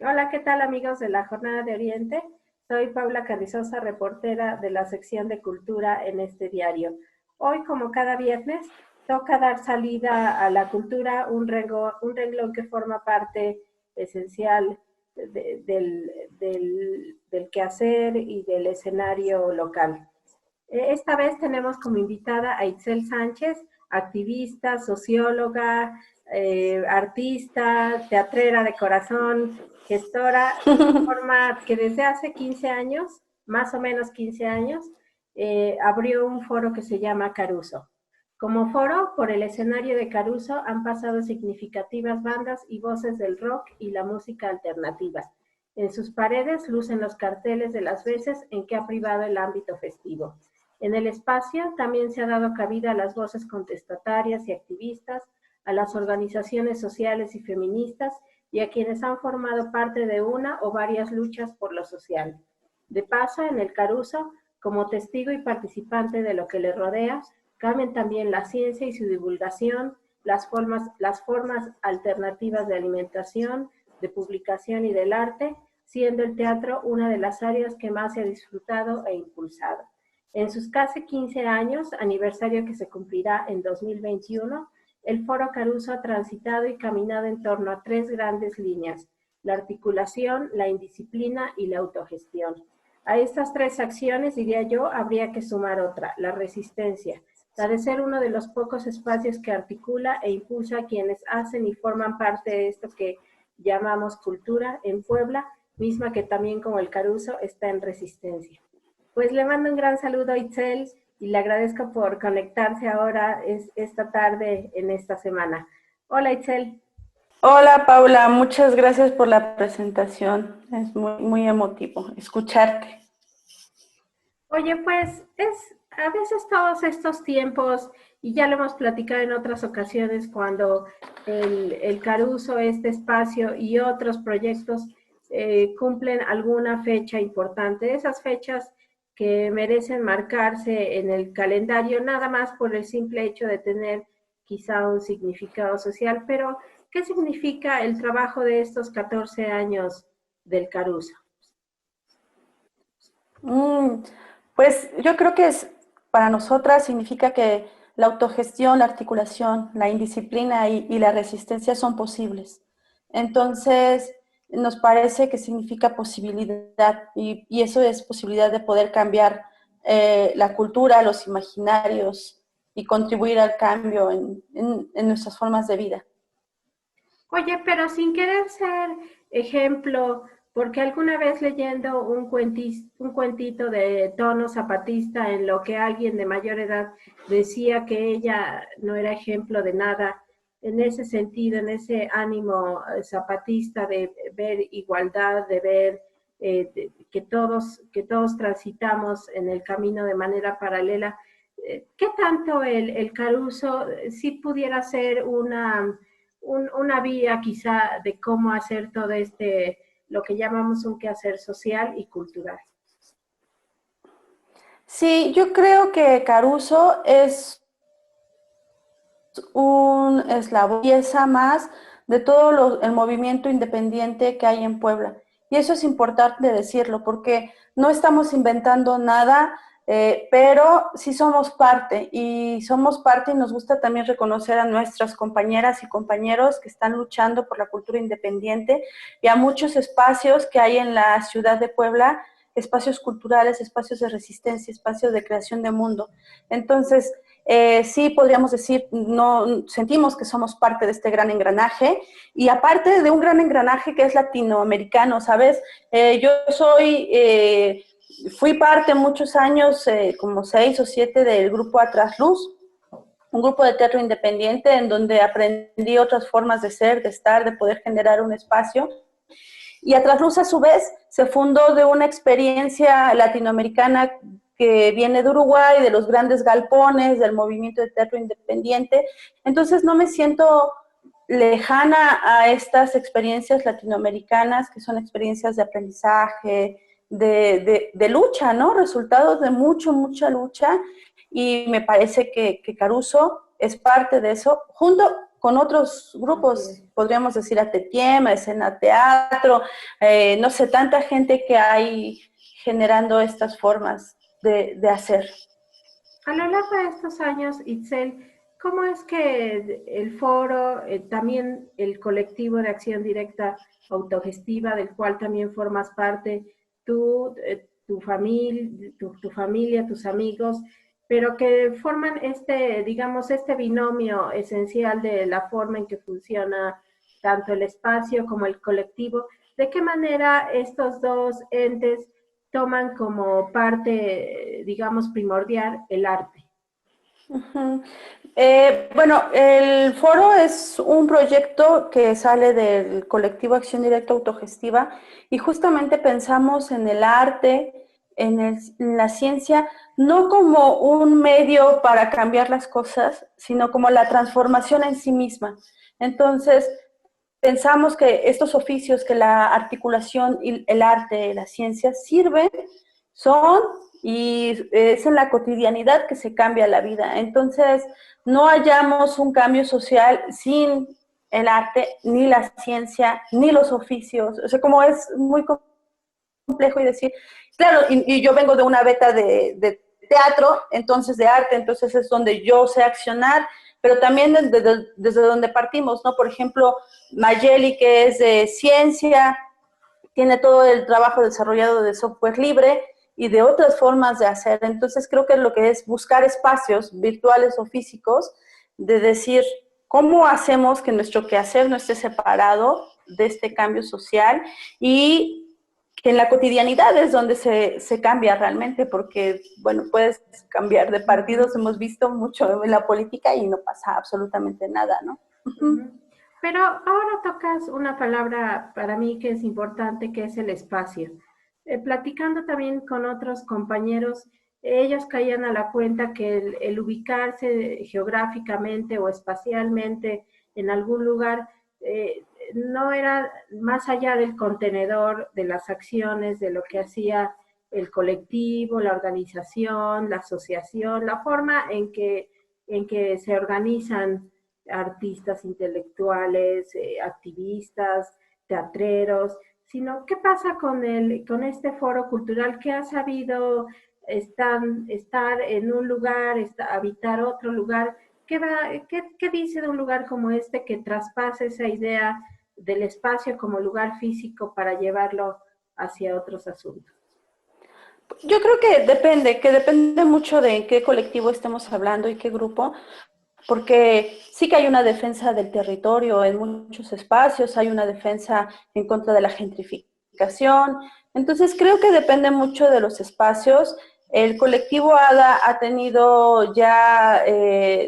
Hola, ¿qué tal amigos de la Jornada de Oriente? Soy Paula Carrizosa, reportera de la sección de Cultura en este diario. Hoy, como cada viernes, toca dar salida a la cultura, un renglón que forma parte esencial del quehacer y del escenario local. Esta vez tenemos como invitada a Itzel Sánchez, activista, socióloga, artista, teatrera de corazón, gestora, forma que desde hace 15 años, más o menos 15 años, abrió un foro que se llama Caruso. Como foro, por el escenario de Caruso han pasado significativas bandas y voces del rock y la música alternativa. En sus paredes lucen los carteles de las veces en que ha privado el ámbito festivo. En el espacio también se ha dado cabida a las voces contestatarias y activistas, a las organizaciones sociales y feministas y a quienes han formado parte de una o varias luchas por lo social. De paso, en el Caruso, como testigo y participante de lo que le rodea, caben también la ciencia y su divulgación, las formas alternativas de alimentación, de publicación y del arte, siendo el teatro una de las áreas que más se ha disfrutado e impulsado. En sus casi 15 años, aniversario que se cumplirá en 2021, el Foro Caruso ha transitado y caminado en torno a tres grandes líneas: la articulación, la indisciplina y la autogestión. A estas tres acciones, diría yo, habría que sumar otra: la resistencia, la de ser uno de los pocos espacios que articula e impulsa a quienes hacen y forman parte de esto que llamamos cultura en Puebla, misma que también como el Caruso está en resistencia. Pues le mando un gran saludo a Itzel y le agradezco por conectarse ahora esta tarde en esta semana. Hola Itzel. Hola Paula, muchas gracias por la presentación. Es muy emotivo escucharte. Oye, pues a veces todos estos tiempos, y ya lo hemos platicado en otras ocasiones, cuando el Caruso, este espacio y otros proyectos cumplen alguna fecha importante, esas fechas que merecen marcarse en el calendario, nada más por el simple hecho de tener quizá un significado social. Pero, ¿qué significa el trabajo de estos 14 años del Caruso? Pues yo creo que para nosotras significa que la autogestión, la articulación, la indisciplina y la resistencia son posibles. Entonces, nos parece que significa posibilidad y eso es posibilidad de poder cambiar la cultura, los imaginarios y contribuir al cambio en nuestras formas de vida. Oye, pero sin querer ser ejemplo, porque alguna vez leyendo un cuentito de tono zapatista en lo que alguien de mayor edad decía que ella no era ejemplo de nada, en ese sentido, en ese ánimo zapatista de ver igualdad, de ver que todos transitamos en el camino de manera paralela. ¿Qué tanto el Caruso sí pudiera ser una vía quizá de cómo hacer todo lo que llamamos un quehacer social y cultural? Sí, yo creo que Caruso es un eslabón, pieza más de todo el movimiento independiente que hay en Puebla. Y eso es importante decirlo, porque no estamos inventando nada, pero sí somos parte, y nos gusta también reconocer a nuestras compañeras y compañeros que están luchando por la cultura independiente y a muchos espacios que hay en la ciudad de Puebla, espacios culturales, espacios de resistencia, espacios de creación de mundo. Entonces, sí podríamos decir, no, sentimos que somos parte de este gran engranaje, y aparte de un gran engranaje que es latinoamericano, ¿sabes? Yo fui parte muchos años, como 6 o 7, del grupo Atrasluz, un grupo de teatro independiente en donde aprendí otras formas de ser, de estar, de poder generar un espacio. Y Atrasluz, a su vez, se fundó de una experiencia latinoamericana que viene de Uruguay, de los grandes galpones, del movimiento de teatro independiente. Entonces no me siento lejana a estas experiencias latinoamericanas, que son experiencias de aprendizaje, de lucha, ¿no? Resultados de mucha lucha, y me parece que Caruso es parte de eso, junto con otros grupos, podríamos decir Atetiem, Escena Teatro, no sé, tanta gente que hay generando estas formas de hacer. A lo largo de estos años, Itzel, ¿cómo es que el foro, también el colectivo de acción directa autogestiva, del cual también formas parte, tú, tu familia, tus amigos, pero que forman este, digamos, este binomio esencial de la forma en que funciona tanto el espacio como el colectivo? ¿De qué manera estos dos entes toman como parte, digamos, primordial el arte? Uh-huh. Bueno, el foro es un proyecto que sale del colectivo Acción Directa Autogestiva y justamente pensamos en el arte, en la ciencia, no como un medio para cambiar las cosas, sino como la transformación en sí misma. Entonces, pensamos que estos oficios, que la articulación y el arte, la ciencia sirven, son y es en la cotidianidad que se cambia la vida. Entonces, no hallamos un cambio social sin el arte, ni la ciencia, ni los oficios. O sea, como es muy complejo y decir, claro, y yo vengo de una beta de teatro, entonces de arte, entonces es donde yo sé accionar, pero también desde donde partimos, ¿no? Por ejemplo, Mayeli, que es de ciencia, tiene todo el trabajo desarrollado de software libre y de otras formas de hacer. Entonces creo que lo que es buscar espacios virtuales o físicos, de decir, ¿cómo hacemos que nuestro quehacer no esté separado de este cambio social? Y que en la cotidianidad es donde se cambia realmente, porque, bueno, puedes cambiar de partidos, hemos visto mucho en la política y no pasa absolutamente nada, ¿no? Pero ahora tocas una palabra para mí que es importante, que es el espacio. Platicando también con otros compañeros, ellos caían a la cuenta que el ubicarse geográficamente o espacialmente en algún lugar no era más allá del contenedor, de las acciones, de lo que hacía el colectivo, la organización, la asociación, la forma en que se organizan artistas intelectuales, activistas, teatreros, sino qué pasa con este foro cultural que ha sabido estar en un lugar, habitar otro lugar. ¿Qué dice de un lugar como este que traspasa esa idea del espacio como lugar físico para llevarlo hacia otros asuntos? Yo creo que depende mucho de en qué colectivo estemos hablando y qué grupo, porque sí que hay una defensa del territorio en muchos espacios, hay una defensa en contra de la gentrificación, entonces creo que depende mucho de los espacios. El colectivo ADA ha tenido ya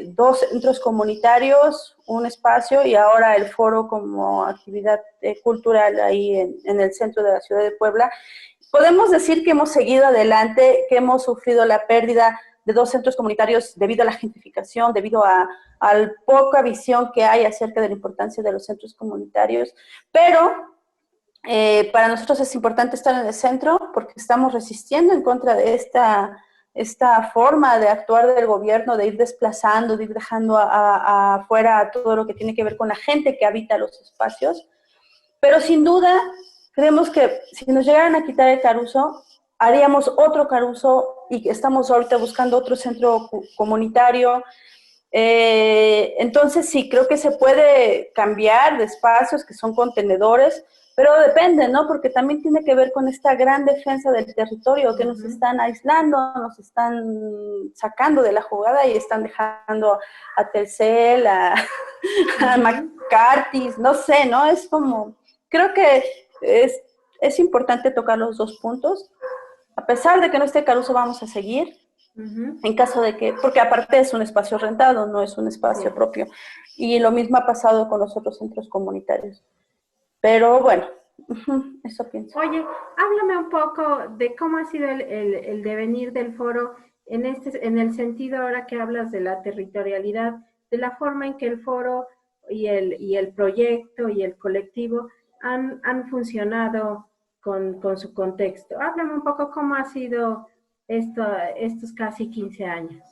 2 centros comunitarios, un espacio y ahora el foro como actividad cultural ahí en el centro de la ciudad de Puebla. Podemos decir que hemos seguido adelante, que hemos sufrido la pérdida de 2 centros comunitarios debido a la gentrificación, debido a poca visión que hay acerca de la importancia de los centros comunitarios, pero para nosotros es importante estar en el centro porque estamos resistiendo en contra de esta forma de actuar del gobierno, de ir desplazando, de ir dejando afuera todo lo que tiene que ver con la gente que habita los espacios, pero sin duda creemos que si nos llegaran a quitar el Caruso, haríamos otro Caruso y estamos ahorita buscando otro centro comunitario. Entonces sí, creo que se puede cambiar de espacios que son contenedores, pero depende, ¿no? Porque también tiene que ver con esta gran defensa del territorio, que nos están aislando, nos están sacando de la jugada y están dejando a Telcel, a McCarthy, no sé, ¿no? Es como, creo que es importante tocar los 2 puntos. A pesar de que no esté Caruso, vamos a seguir. En caso de que, porque aparte es un espacio rentado, no es un espacio propio. Y lo mismo ha pasado con los otros centros comunitarios. Pero bueno, eso pienso. Oye, háblame un poco de cómo ha sido el devenir del foro en el sentido ahora que hablas de la territorialidad, de la forma en que el foro y el proyecto y el colectivo han funcionado con su contexto. Háblame un poco cómo ha sido estos casi 15 años.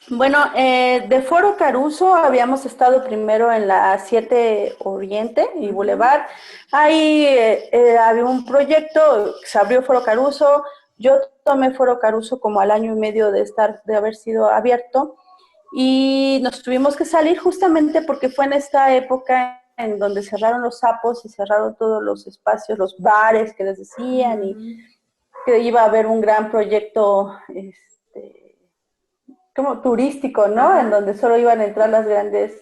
Bueno, de Foro Caruso habíamos estado primero en la 7 Oriente y Boulevard. Ahí había un proyecto, se abrió Foro Caruso. Yo tomé Foro Caruso como al año y medio de haber sido abierto y nos tuvimos que salir justamente porque fue en esta época en donde cerraron los sapos y cerraron todos los espacios, los bares que les decían y que iba a haber un gran proyecto como turístico, ¿no? Ajá. En donde solo iban a entrar las grandes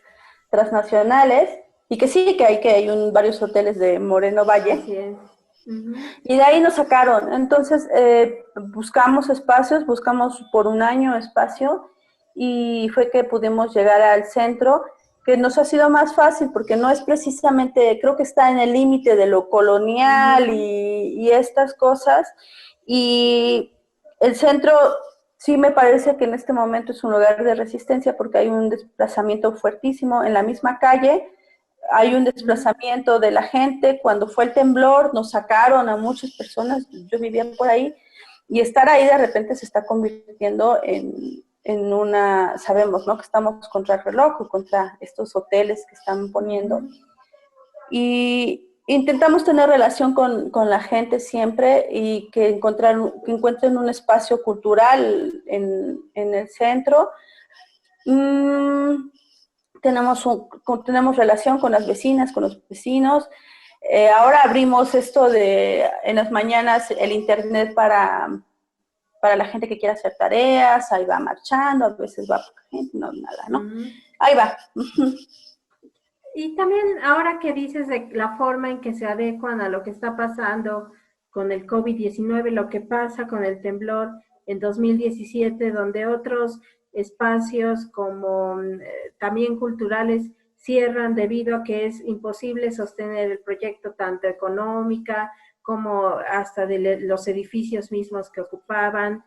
transnacionales y que sí, que hay varios hoteles de Moreno Valle. Así es. Y de ahí nos sacaron. Entonces buscamos espacios, buscamos por un año espacio y fue que pudimos llegar al centro, que nos ha sido más fácil porque no es precisamente, creo que está en el límite de lo colonial y estas cosas. Y el centro sí me parece que en este momento es un lugar de resistencia porque hay un desplazamiento fuertísimo en la misma calle, hay un desplazamiento de la gente. Cuando fue el temblor nos sacaron a muchas personas, yo vivía por ahí, y estar ahí de repente se está convirtiendo en una, sabemos, ¿no? Que estamos contra el reloj o contra estos hoteles que están poniendo. Y intentamos tener relación con la gente siempre y que encuentren un espacio cultural en el centro. Tenemos, tenemos relación con las vecinas, con los vecinos. Ahora abrimos esto de en las mañanas el internet para la gente que quiera hacer tareas, ahí va marchando, a veces va poca gente, no, nada, ¿no? Ahí va. Y también ahora que dices de la forma en que se adecuan a lo que está pasando con el COVID-19, lo que pasa con el temblor en 2017, donde otros espacios como también culturales cierran debido a que es imposible sostener el proyecto tanto económica como hasta de los edificios mismos que ocupaban.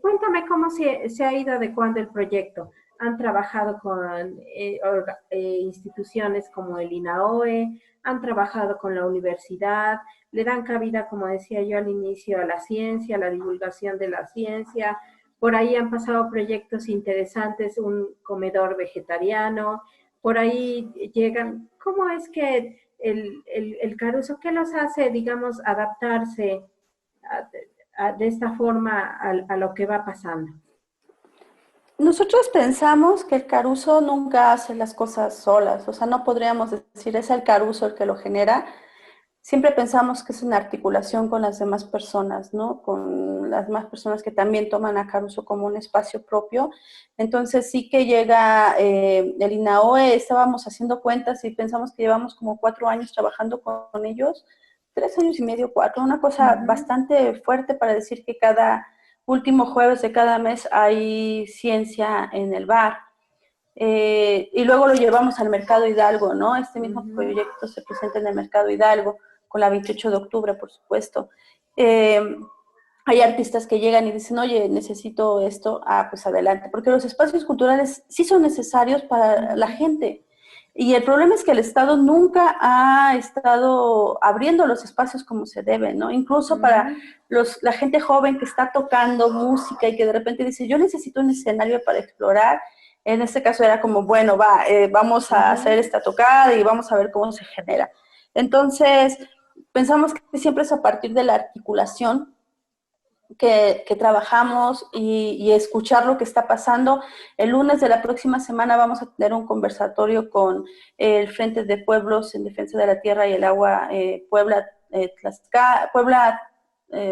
Cuéntame cómo se ha ido adecuando el proyecto. Han trabajado con instituciones como el INAOE, han trabajado con la universidad, le dan cabida, como decía yo al inicio, a la ciencia, a la divulgación de la ciencia. Por ahí han pasado proyectos interesantes, un comedor vegetariano, por ahí llegan, ¿cómo es que el Caruso, qué los hace, digamos, adaptarse de esta forma a lo que va pasando? Nosotros pensamos que el Caruso nunca hace las cosas solas, o sea, no podríamos decir es el Caruso el que lo genera. Siempre pensamos que es una articulación con las demás personas, ¿no? Con las demás personas que también toman a Caruso como un espacio propio. Entonces sí que llega el INAOE, estábamos haciendo cuentas y pensamos que llevamos como 4 años trabajando con ellos, 3 años y medio, 4, una cosa bastante fuerte para decir que cada último jueves de cada mes hay ciencia en el bar. Y luego lo llevamos al Mercado Hidalgo, ¿no? Este mismo proyecto se presenta en el Mercado Hidalgo, con la 28 de octubre, por supuesto. Hay artistas que llegan y dicen, oye, necesito esto, pues adelante, porque los espacios culturales sí son necesarios para la gente. Y el problema es que el Estado nunca ha estado abriendo los espacios como se debe, ¿no? Incluso para la gente joven que está tocando música y que de repente dice, yo necesito un escenario para explorar. En este caso era como, bueno, vamos a hacer esta tocada y vamos a ver cómo se genera. Entonces, pensamos que siempre es a partir de la articulación que trabajamos y escuchar lo que está pasando. El lunes de la próxima semana vamos a tener un conversatorio con el Frente de Pueblos en Defensa de la Tierra y el Agua, Puebla,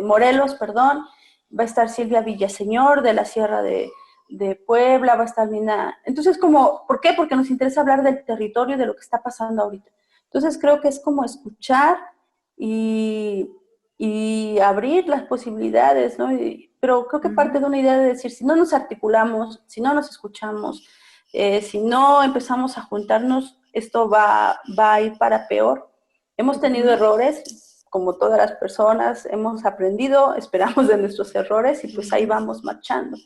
Morelos, perdón. Va a estar Silvia Villaseñor de la Sierra de Puebla, va a estar Nina. Entonces, ¿por qué? Porque nos interesa hablar del territorio, de lo que está pasando ahorita. Entonces, creo que es como escuchar y abrir las posibilidades, ¿no? Pero creo que parte de una idea de decir, si no nos articulamos, si no nos escuchamos, si no empezamos a juntarnos, esto va a ir para peor. Hemos tenido errores, como todas las personas, hemos aprendido, esperamos de nuestros errores y pues ahí vamos marchando.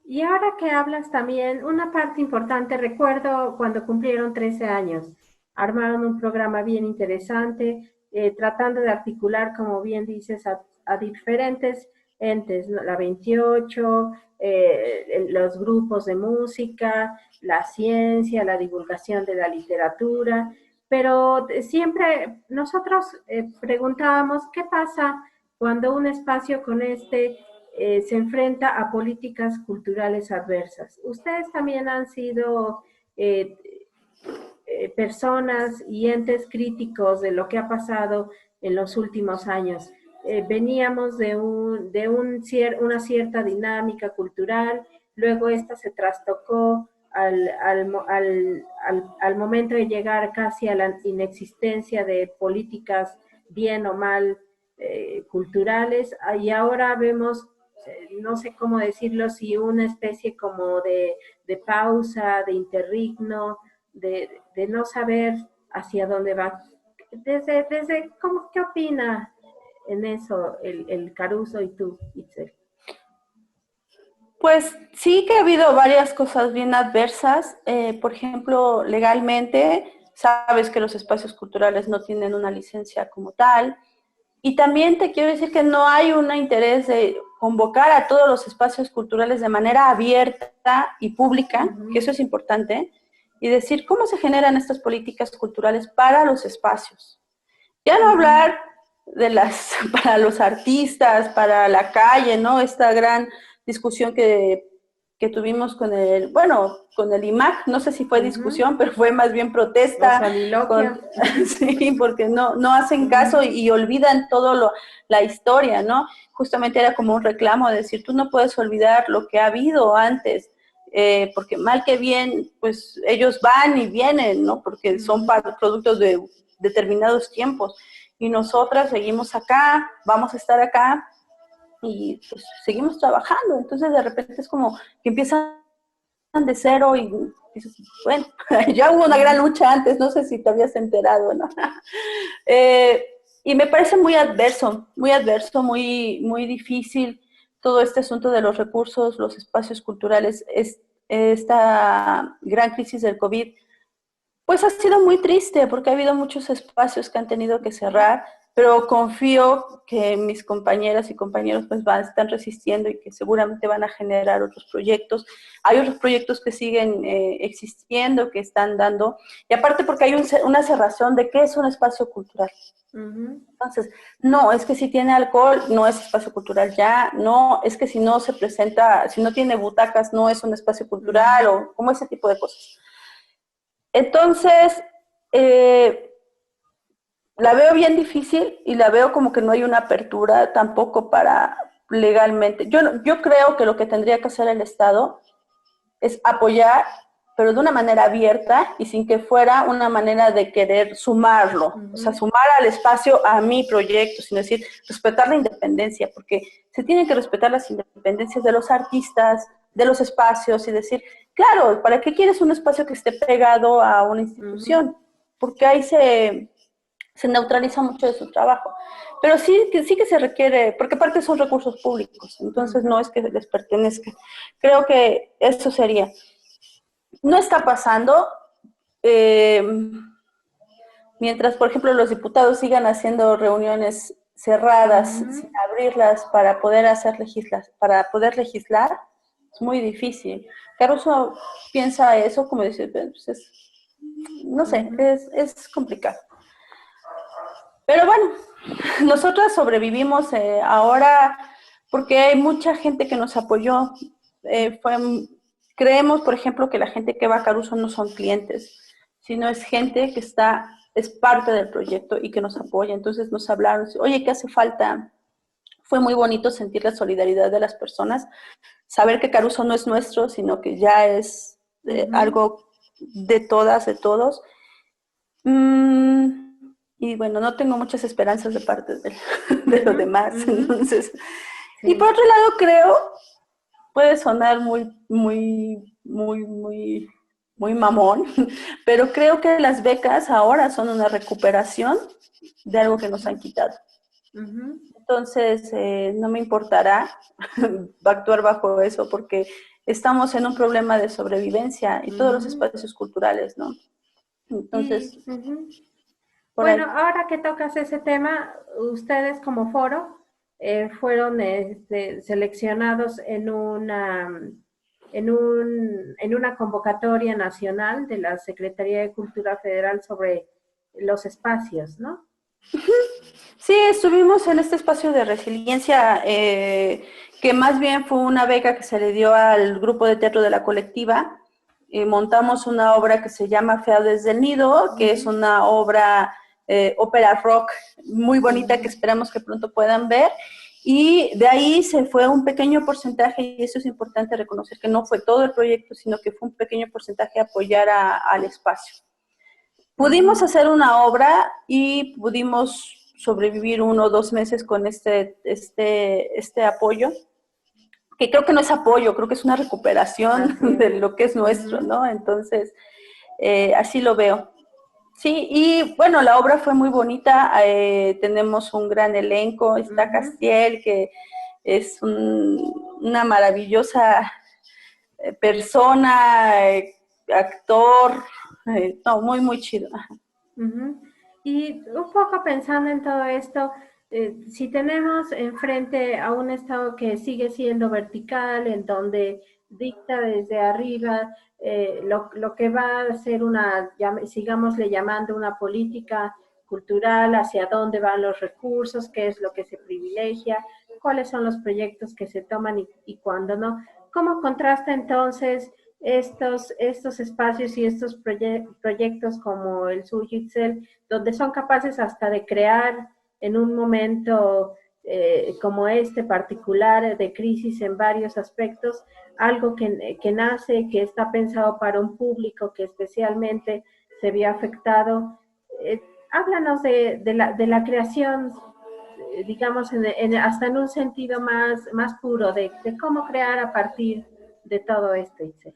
Y ahora que hablas también, una parte importante, recuerdo cuando cumplieron 13 años, armaron un programa bien interesante, tratando de articular, como bien dices, a diferentes entes, ¿no? La 28, los grupos de música, la ciencia, la divulgación de la literatura, pero siempre nosotros preguntábamos qué pasa cuando un espacio con se enfrenta a políticas culturales adversas. Ustedes también han sido eh, personas y entes críticos de lo que ha pasado en los últimos años. Veníamos una cierta dinámica cultural, luego esta se trastocó al momento de llegar casi a la inexistencia de políticas bien o mal culturales, y ahora vemos, no sé cómo decirlo, si una especie como de pausa, de interregno, de no saber hacia dónde va. ¿Qué opina en eso el Caruso y tú, Itzel? Pues sí que ha habido varias cosas bien adversas. Por ejemplo, legalmente, sabes que los espacios culturales no tienen una licencia como tal. Y también te quiero decir que no hay un interés de convocar a todos los espacios culturales de manera abierta y pública, que eso es importante, y decir cómo se generan estas políticas culturales para los espacios. Ya no hablar de para los artistas, para la calle, ¿no? Esta gran discusión que tuvimos con con el IMAC, no sé si fue discusión, pero fue más bien protesta. Sí, porque no hacen caso y olvidan todo la historia, ¿no? Justamente era como un reclamo de decir, tú no puedes olvidar lo que ha habido antes, porque mal que bien, pues ellos van y vienen, ¿no? Porque son productos de determinados tiempos. Y nosotras seguimos acá, vamos a estar acá y pues seguimos trabajando. Entonces de repente es como que empiezan de cero y dices, bueno, ya hubo una gran lucha antes, no sé si te habías enterado, ¿no? Y me parece muy adverso, muy difícil todo este asunto de los recursos, los espacios culturales, esta gran crisis del COVID. Pues ha sido muy triste porque ha habido muchos espacios que han tenido que cerrar, pero confío que mis compañeras y compañeros pues están resistiendo y que seguramente van a generar otros proyectos. Hay otros proyectos que siguen existiendo, que están dando, y aparte porque hay una cerrazón de qué es un espacio cultural. Entonces, no, es que si tiene alcohol, no es espacio cultural ya, no, es que si no se presenta, si no tiene butacas, no es un espacio cultural, o como ese tipo de cosas. Entonces, la veo bien difícil y la veo como que no hay una apertura tampoco para legalmente. Yo creo que lo que tendría que hacer el Estado es apoyar, pero de una manera abierta y sin que fuera una manera de querer sumarlo, o sea, sumar al espacio a mi proyecto, sino decir, respetar la independencia, porque se tienen que respetar las independencias de los artistas, de los espacios, y decir, claro, ¿para qué quieres un espacio que esté pegado a una institución? Porque ahí se neutraliza mucho de su trabajo. Pero sí que se requiere, porque aparte son recursos públicos, entonces no es que les pertenezca. Creo que eso sería. No está pasando. Mientras, por ejemplo, los diputados sigan haciendo reuniones cerradas, sin abrirlas para poder legislar, es muy difícil. Caruso piensa eso, como dice, pues no sé, es complicado. Pero bueno, nosotras sobrevivimos ahora porque hay mucha gente que nos apoyó. Creemos, por ejemplo, que la gente que va a Caruso no son clientes, sino es gente que es parte del proyecto y que nos apoya. Entonces nos hablaron, oye, ¿qué hace falta? Fue muy bonito sentir la solidaridad de las personas, saber que Caruso no es nuestro, sino que ya es algo de todas, de todos. Y bueno, no tengo muchas esperanzas de parte de los demás. Entonces, sí. Y por otro lado, creo, puede sonar muy mamón, pero creo que las becas ahora son una recuperación de algo que nos han quitado. Entonces, no me importará actuar bajo eso, porque estamos en un problema de sobrevivencia y todos los espacios culturales, ¿no? Entonces, bueno, ahora que tocas ese tema, ustedes como foro fueron seleccionados en una convocatoria nacional de la Secretaría de Cultura Federal sobre los espacios, ¿no? Sí, estuvimos en este espacio de resiliencia, que más bien fue una beca que se le dio al grupo de teatro de la colectiva. Montamos una obra que se llama Fea desde el Nido, que es una obra ópera rock muy bonita que esperamos que pronto puedan ver. Y de ahí se fue un pequeño porcentaje, y eso es importante reconocer, que no fue todo el proyecto, sino que fue un pequeño porcentaje a apoyar al espacio. Pudimos hacer una obra y pudimos sobrevivir 1 o 2 meses con este apoyo, que creo que no es apoyo, creo que es una recuperación de lo que es nuestro, ¿no? Entonces, así lo veo. Sí, y bueno, la obra fue muy bonita, tenemos un gran elenco, está Castiel, que es una maravillosa persona, actor, no, muy, muy chido. Y un poco pensando en todo esto, si tenemos enfrente a un Estado que sigue siendo vertical, en donde dicta desde arriba lo que va a ser sigámosle llamando una política cultural, hacia dónde van los recursos, qué es lo que se privilegia, cuáles son los proyectos que se toman y cuándo no. ¿Cómo contrasta entonces estos espacios y estos proyectos como el suyo, Itzel, donde son capaces hasta de crear en un momento como este particular de crisis en varios aspectos, algo que nace, que está pensado para un público que especialmente se vio afectado? Háblanos de la creación, digamos, hasta en un sentido más puro, de cómo crear a partir de todo esto, Itzel.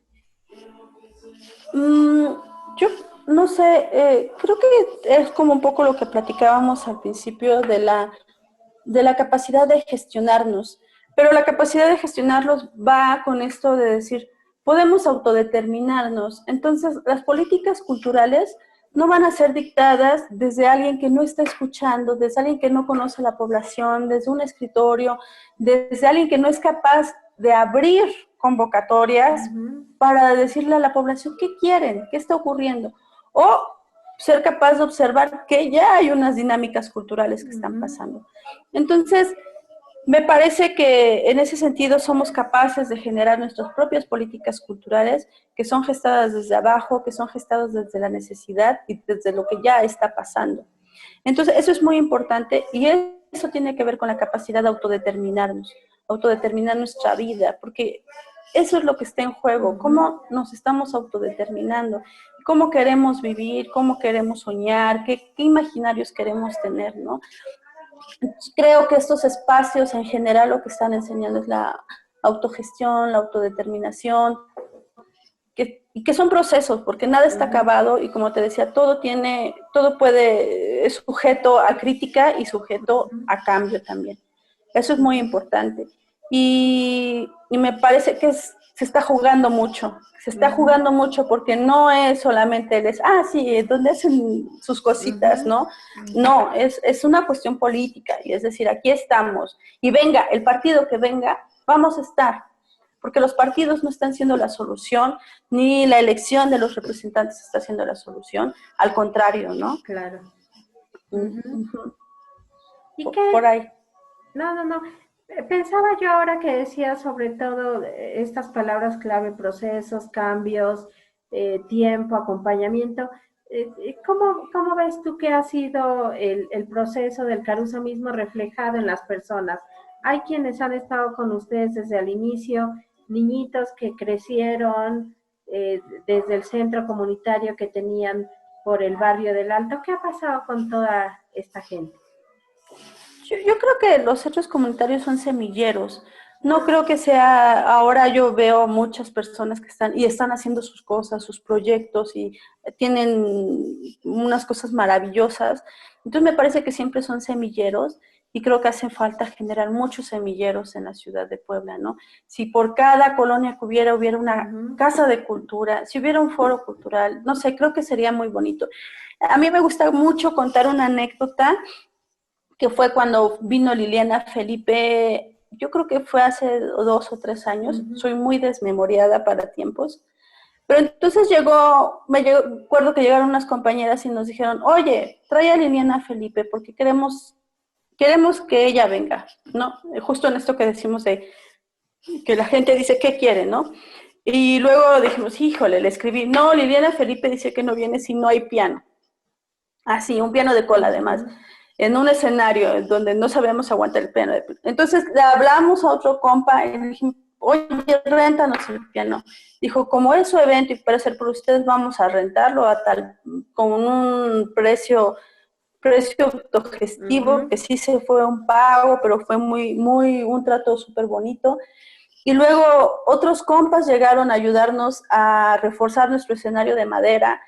Yo no sé, creo que es como un poco lo que platicábamos al principio de la capacidad de gestionarnos, pero la capacidad de gestionarlos va con esto de decir, podemos autodeterminarnos. Entonces, las políticas culturales no van a ser dictadas desde alguien que no está escuchando, desde alguien que no conoce a la población, desde un escritorio, desde alguien que no es capaz de abrir convocatorias para decirle a la población qué quieren, qué está ocurriendo, o ser capaz de observar que ya hay unas dinámicas culturales que están pasando. Entonces, me parece que en ese sentido somos capaces de generar nuestras propias políticas culturales que son gestadas desde abajo, que son gestadas desde la necesidad y desde lo que ya está pasando. Entonces, eso es muy importante y eso tiene que ver con la capacidad de autodeterminarnos, autodeterminar nuestra vida, porque eso es lo que está en juego, cómo nos estamos autodeterminando, cómo queremos vivir, cómo queremos soñar, qué imaginarios queremos tener, ¿no? Creo que estos espacios en general lo que están enseñando es la autogestión, la autodeterminación, y que son procesos, porque nada está acabado y como te decía, todo es sujeto a crítica y sujeto a cambio también. Eso es muy importante. Y me parece que se está jugando mucho. Se está jugando mucho porque no es solamente sí, donde hacen sus cositas, ¿no? No, es una cuestión política. Y es decir, aquí estamos. Y venga, el partido que venga, vamos a estar. Porque los partidos no están siendo la solución, ni la elección de los representantes está siendo la solución. Al contrario, ¿no? Claro. ¿Y qué? Por ahí. No. Pensaba yo ahora que decía sobre todo estas palabras clave, procesos, cambios, tiempo, acompañamiento. ¿Cómo ves tú que ha sido el proceso del Caruso mismo reflejado en las personas? Hay quienes han estado con ustedes desde el inicio, niñitos que crecieron desde el centro comunitario que tenían por el barrio del Alto. ¿Qué ha pasado con toda esta gente? Yo creo que los centros comunitarios son semilleros. No creo que sea, ahora yo veo muchas personas que están haciendo sus cosas, sus proyectos y tienen unas cosas maravillosas. Entonces me parece que siempre son semilleros y creo que hace falta generar muchos semilleros en la ciudad de Puebla, ¿no? Si por cada colonia que hubiera una casa de cultura, si hubiera un foro cultural, no sé, creo que sería muy bonito. A mí me gusta mucho contar una anécdota que fue cuando vino Liliana Felipe, yo creo que fue hace 2 o 3 años, soy muy desmemoriada para tiempos, pero entonces recuerdo que llegaron unas compañeras y nos dijeron, oye, trae a Liliana Felipe porque queremos que ella venga, ¿no? Justo en esto que decimos de que la gente dice, ¿qué quiere, no? Y luego dijimos, híjole, le escribí, no, Liliana Felipe dice que no viene si no hay piano. Así, un piano de cola además, en un escenario donde no sabemos aguantar el piano. Entonces le hablamos a otro compa y le dijimos, oye, réntanos el piano. Dijo, como es su evento y para ser por ustedes, vamos a rentarlo con un precio autogestivo, que sí se fue un pago, pero fue un trato súper bonito. Y luego otros compas llegaron a ayudarnos a reforzar nuestro escenario de madera.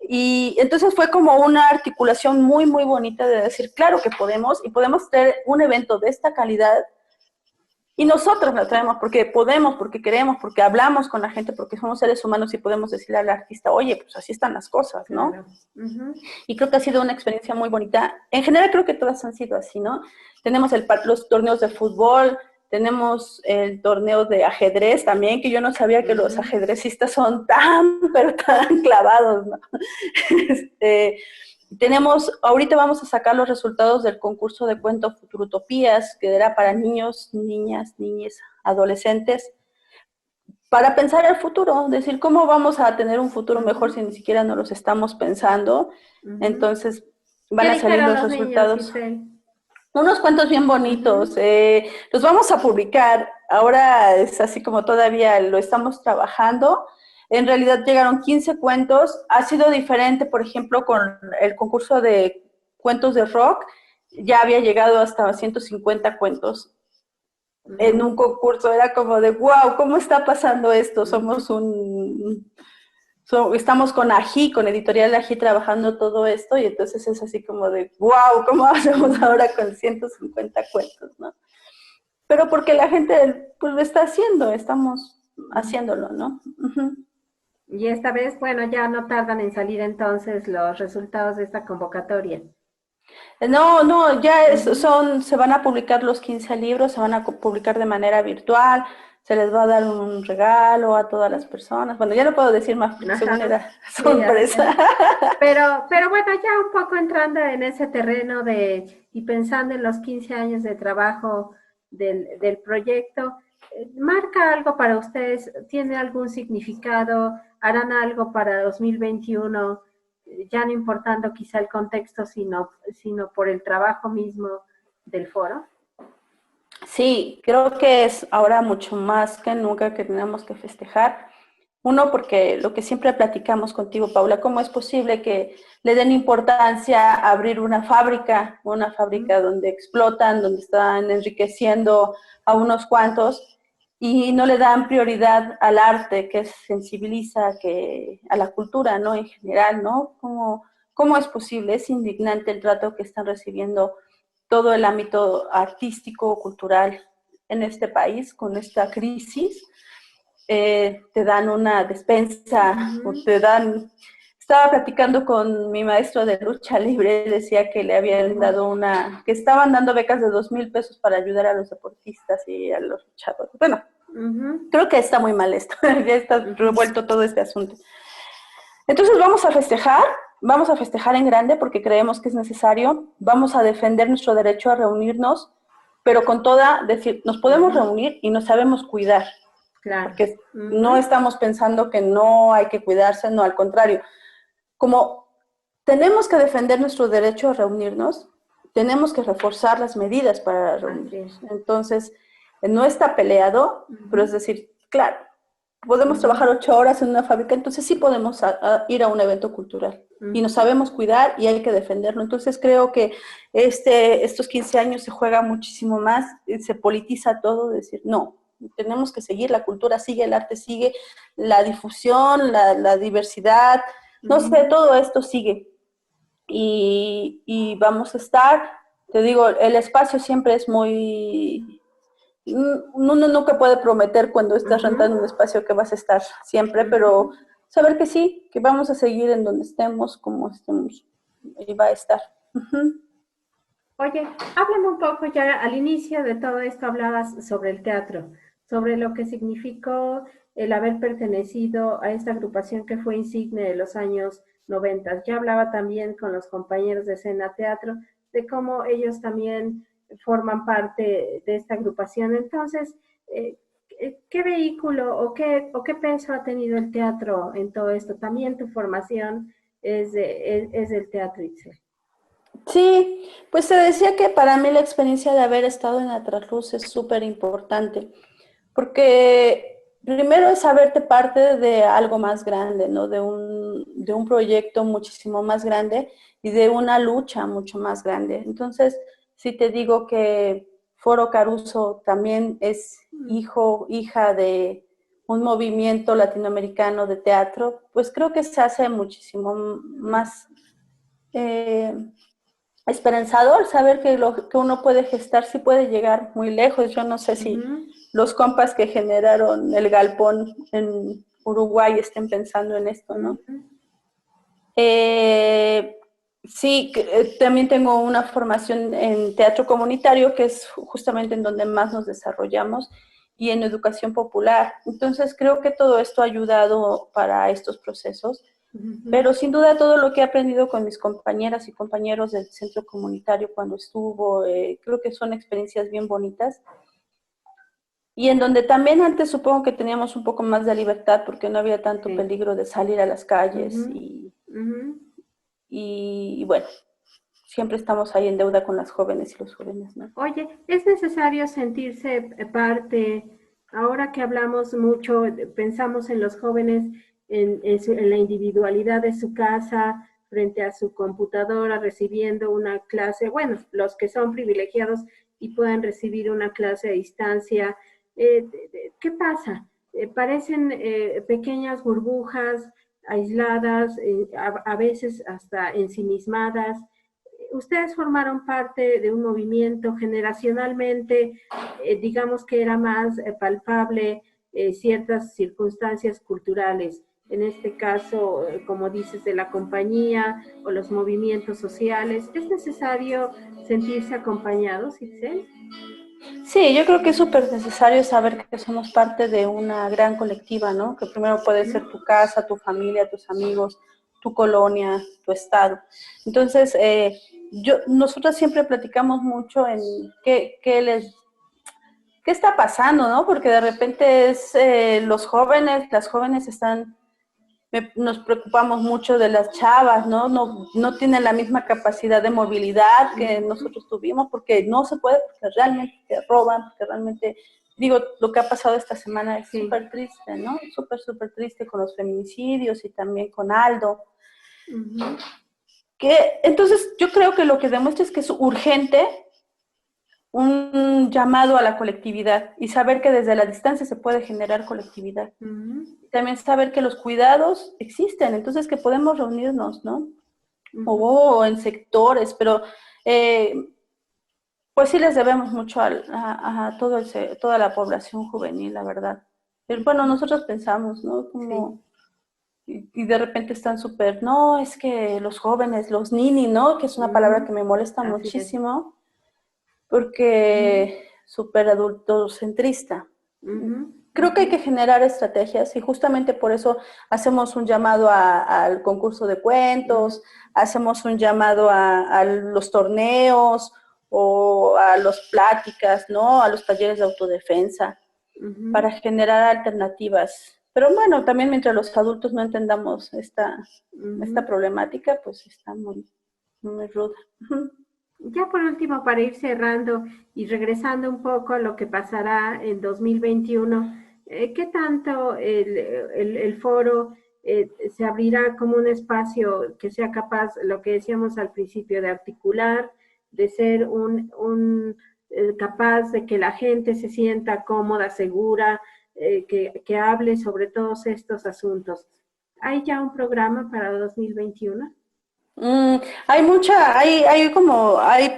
Y entonces fue como una articulación muy, muy bonita de decir, claro que podemos, y podemos tener un evento de esta calidad, y nosotros lo traemos porque podemos, porque queremos, porque hablamos con la gente, porque somos seres humanos y podemos decirle al artista, oye, pues así están las cosas, ¿no? Claro. Y creo que ha sido una experiencia muy bonita. En general creo que todas han sido así, ¿no? Tenemos los torneos de fútbol, tenemos el torneo de ajedrez también, que yo no sabía que los ajedrecistas son pero tan clavados, ¿no? Ahorita vamos a sacar los resultados del concurso de cuento Futurutopías, que era para niños, niñas, adolescentes, para pensar el futuro, decir cómo vamos a tener un futuro mejor si ni siquiera nos los estamos pensando. Entonces van a salir los resultados. Unos cuentos bien bonitos, los vamos a publicar, ahora es así como todavía lo estamos trabajando. En realidad llegaron 15 cuentos, ha sido diferente, por ejemplo, con el concurso de cuentos de rock, ya había llegado hasta 150 cuentos en un concurso, era como de, wow, ¿cómo está pasando esto? Estamos con AJI, con Editorial AJI trabajando todo esto, y entonces es así como de, wow, ¿cómo hacemos ahora con 150 cuentos, no? Pero porque la gente, pues, lo está haciendo, estamos haciéndolo, ¿no? Y esta vez, bueno, ya no tardan en salir entonces los resultados de esta convocatoria. No, ya se van a publicar los 15 libros, se van a publicar de manera virtual, se les va a dar un regalo a todas las personas. Bueno, ya no puedo decir más porque según era sorpresa. Sí, pero bueno, ya un poco entrando en ese terreno y pensando en los 15 años de trabajo del proyecto, ¿marca algo para ustedes? ¿Tiene algún significado? ¿Harán algo para 2021? Ya no importando quizá el contexto, sino por el trabajo mismo del foro. Sí, creo que es ahora mucho más que nunca que tenemos que festejar. Uno, porque lo que siempre platicamos contigo, Paula, ¿cómo es posible que le den importancia a abrir una fábrica donde explotan, donde están enriqueciendo a unos cuantos, y no le dan prioridad al arte, que sensibiliza, a la cultura, ¿no? En general, ¿no? ¿Cómo es posible? Es indignante el trato que están recibiendo todo el ámbito artístico, cultural en este país con esta crisis. Te dan una despensa, estaba platicando con mi maestro de lucha libre, decía que le habían dado que estaban dando becas de 2,000 pesos para ayudar a los deportistas y a los luchadores. Bueno, creo que está muy mal esto, ya está revuelto todo este asunto. Entonces vamos a festejar en grande porque creemos que es necesario, vamos a defender nuestro derecho a reunirnos, pero con decir, nos podemos reunir y nos sabemos cuidar. Claro. Porque no estamos pensando que no hay que cuidarse, no, al contrario. Como tenemos que defender nuestro derecho a reunirnos, tenemos que reforzar las medidas para reunirnos. Entonces, no está peleado, pero es decir, claro, podemos trabajar 8 horas en una fábrica, entonces sí podemos ir a un evento cultural. Y nos sabemos cuidar y hay que defenderlo. Entonces creo que estos 15 años se juega muchísimo más, se politiza todo, decir, no, tenemos que seguir, la cultura sigue, el arte sigue, la difusión, la diversidad, no sé, todo esto sigue. Y vamos a estar, te digo, el espacio siempre es muy... Uno nunca puede prometer cuando estás rentando un espacio que vas a estar siempre, pero saber que sí, que vamos a seguir en donde estemos, como estemos, y va a estar. Oye, háblame un poco ya al inicio de todo esto, hablabas sobre el teatro, sobre lo que significó el haber pertenecido a esta agrupación que fue insigne de los años 90. Ya hablaba también con los compañeros de escena teatro de cómo ellos también forman parte de esta agrupación. Entonces, eh, ¿qué vehículo o qué peso ha tenido el teatro en todo esto? También tu formación es del teatro, Itzel. Sí, pues te decía que para mí la experiencia de haber estado en la Trasluz es súper importante, porque primero es saberte parte de algo más grande, ¿no? De un proyecto muchísimo más grande y de una lucha mucho más grande. Entonces, si te digo que Foro Caruso también es hija de un movimiento latinoamericano de teatro, pues creo que se hace muchísimo más eh, esperanzador saber que lo que uno puede gestar sí puede llegar muy lejos. Yo no sé si los compas que generaron el galpón en Uruguay estén pensando en esto, ¿no? Sí, también tengo una formación en teatro comunitario, que es justamente en donde más nos desarrollamos, y en educación popular. Entonces creo que todo esto ha ayudado para estos procesos. Pero sin duda todo lo que he aprendido con mis compañeras y compañeros del centro comunitario cuando estuvo, creo que son experiencias bien bonitas. Y en donde también antes supongo que teníamos un poco más de libertad porque no había tanto Sí. peligro de salir a las calles y bueno, siempre estamos ahí en deuda con las jóvenes y los jóvenes, ¿no? Oye, ¿es necesario sentirse parte? Ahora que hablamos mucho, pensamos en los jóvenes, en la individualidad de su casa, frente a su computadora, recibiendo una clase, bueno, los que son privilegiados y puedan recibir una clase a distancia. ¿Qué pasa? Parecen pequeñas burbujas aisladas, a veces hasta ensimismadas. Ustedes formaron parte de un movimiento generacionalmente, digamos que era más palpable ciertas circunstancias culturales, en este caso, como dices, de la compañía o los movimientos sociales. ¿Es necesario sentirse acompañados, Itzel? Sí, yo creo que es súper necesario saber que somos parte de una gran colectiva, ¿no? Que primero puede ser tu casa, tu familia, tus amigos, tu colonia, tu estado. Entonces, nosotros siempre platicamos mucho en qué está pasando, ¿no? Porque de repente los jóvenes, las jóvenes nos preocupamos mucho de las chavas, ¿no? No tienen la misma capacidad de movilidad que nosotros tuvimos, porque no se puede, porque realmente te roban, porque realmente, digo, lo que ha pasado esta semana es súper triste, ¿no? Súper, súper triste con los feminicidios y también con Aldo. Entonces, yo creo que lo que demuestra es que es urgente un llamado a la colectividad y saber que desde la distancia se puede generar colectividad. También saber que los cuidados existen, entonces que podemos reunirnos, ¿no? O en sectores, pero pues sí les debemos mucho a toda la población juvenil, la verdad. Pero, bueno, nosotros pensamos, ¿no? Como, y de repente están súper, no, es que los jóvenes, los nini, ¿no? Que es una palabra que me molesta muchísimo, porque súper adultocentrista. Creo que hay que generar estrategias y justamente por eso hacemos un llamado al concurso de cuentos, hacemos un llamado a los torneos o a las pláticas, ¿no? A los talleres de autodefensa para generar alternativas. Pero bueno, también mientras los adultos no entendamos esta problemática, pues está muy, muy ruda. Ya por último, para ir cerrando y regresando un poco a lo que pasará en 2021, ¿qué tanto el foro se abrirá como un espacio que sea capaz, lo que decíamos al principio, de articular, de ser capaz de que la gente se sienta cómoda, segura, que hable sobre todos estos asuntos? ¿Hay ya un programa para 2021? Hay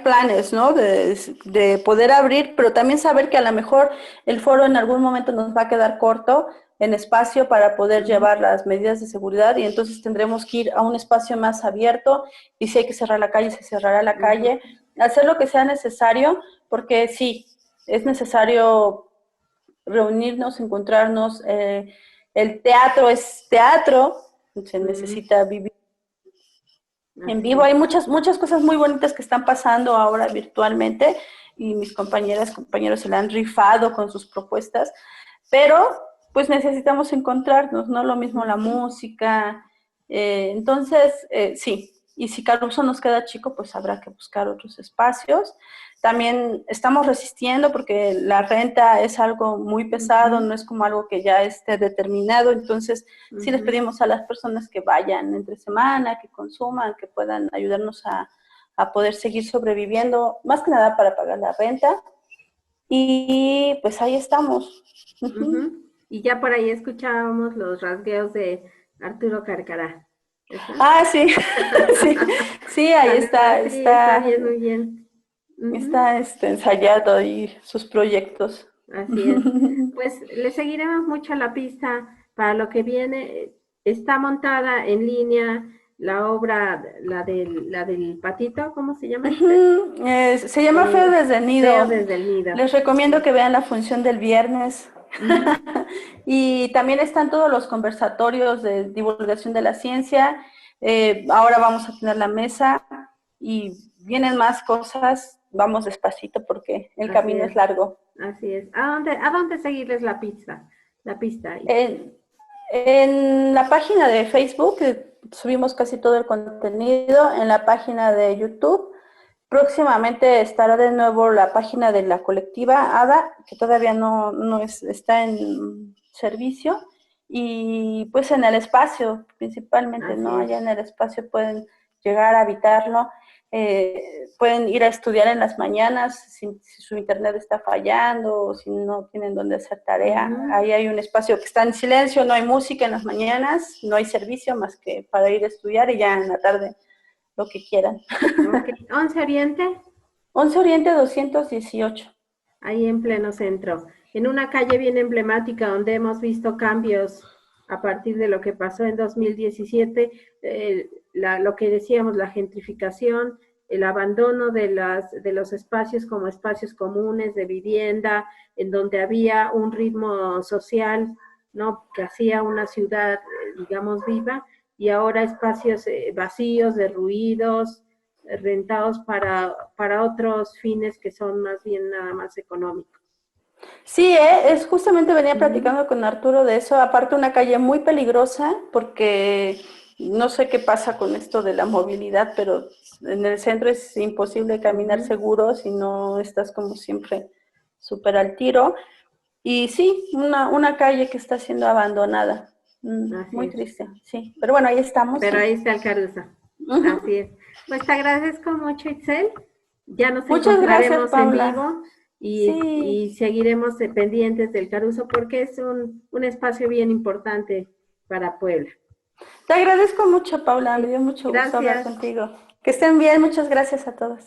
planes, ¿no? De poder abrir, pero también saber que a lo mejor el foro en algún momento nos va a quedar corto en espacio para poder llevar las medidas de seguridad y entonces tendremos que ir a un espacio más abierto y si hay que cerrar la calle, se cerrará la calle, hacer lo que sea necesario, porque sí, es necesario reunirnos, encontrarnos. El teatro es teatro, se necesita vivir en vivo. Hay muchas cosas muy bonitas que están pasando ahora virtualmente y mis compañeros se la han rifado con sus propuestas, pero pues necesitamos encontrarnos, ¿no? Lo mismo la música. Entonces, sí, y si Caruso nos queda chico, pues habrá que buscar otros espacios. También estamos resistiendo porque la renta es algo muy pesado, no es como algo que ya esté determinado, entonces sí les pedimos a las personas que vayan entre semana, que consuman, que puedan ayudarnos a poder seguir sobreviviendo, más que nada para pagar la renta. Y pues ahí estamos. Y ya por ahí escuchábamos los rasgueos de Arturo Carcará. Ah, sí, sí, ahí está, Sí, está bien, muy bien. Está ensayado y sus proyectos. Así es. Pues le seguiremos mucho la pista para lo que viene. Está montada en línea la obra, la del patito, ¿cómo se llama este? Se llama Feo desde el Nido. Feo desde el Nido. Les recomiendo que vean la función del viernes. Y también están todos los conversatorios de divulgación de la ciencia. Ahora vamos a tener la mesa y vienen más cosas. Vamos despacito porque el camino es largo. Así es. ¿A dónde seguirles la pista? La pista. En la página de Facebook subimos casi todo el contenido, en la página de YouTube. Próximamente estará de nuevo la página de la colectiva ADA, que todavía no está en servicio, y pues en el espacio principalmente, ¿no? Allá en el espacio pueden llegar a habitarlo. Pueden ir a estudiar en las mañanas si su internet está fallando o si no tienen dónde hacer tarea. Ahí hay un espacio que está en silencio, no hay música en las mañanas, no hay servicio más que para ir a estudiar y ya en la tarde lo que quieran. Okay. ¿11 Oriente? 11 Oriente 218. Ahí en pleno centro. En una calle bien emblemática donde hemos visto cambios a partir de lo que pasó en 2017, lo que decíamos, la gentrificación, el abandono de los espacios como espacios comunes de vivienda, en donde había un ritmo social, ¿no? Que hacía una ciudad, digamos, viva, y ahora espacios vacíos, derruidos, rentados para otros fines que son más bien nada más económicos. Sí, es justamente venía platicando con Arturo de eso, aparte una calle muy peligrosa porque no sé qué pasa con esto de la movilidad, pero en el centro es imposible caminar seguro si no estás como siempre súper al tiro. Y sí, una calle que está siendo abandonada. Muy triste, sí. Pero bueno, ahí estamos. Pero ahí está el Caruso. Así es. Pues te agradezco mucho, Itzel. Ya nos encontraremos en vivo y seguiremos pendientes del Caruso porque es un espacio bien importante para Puebla. Te agradezco mucho, Paula. Me dio mucho gusto hablar contigo. Que estén bien. Muchas gracias a todos.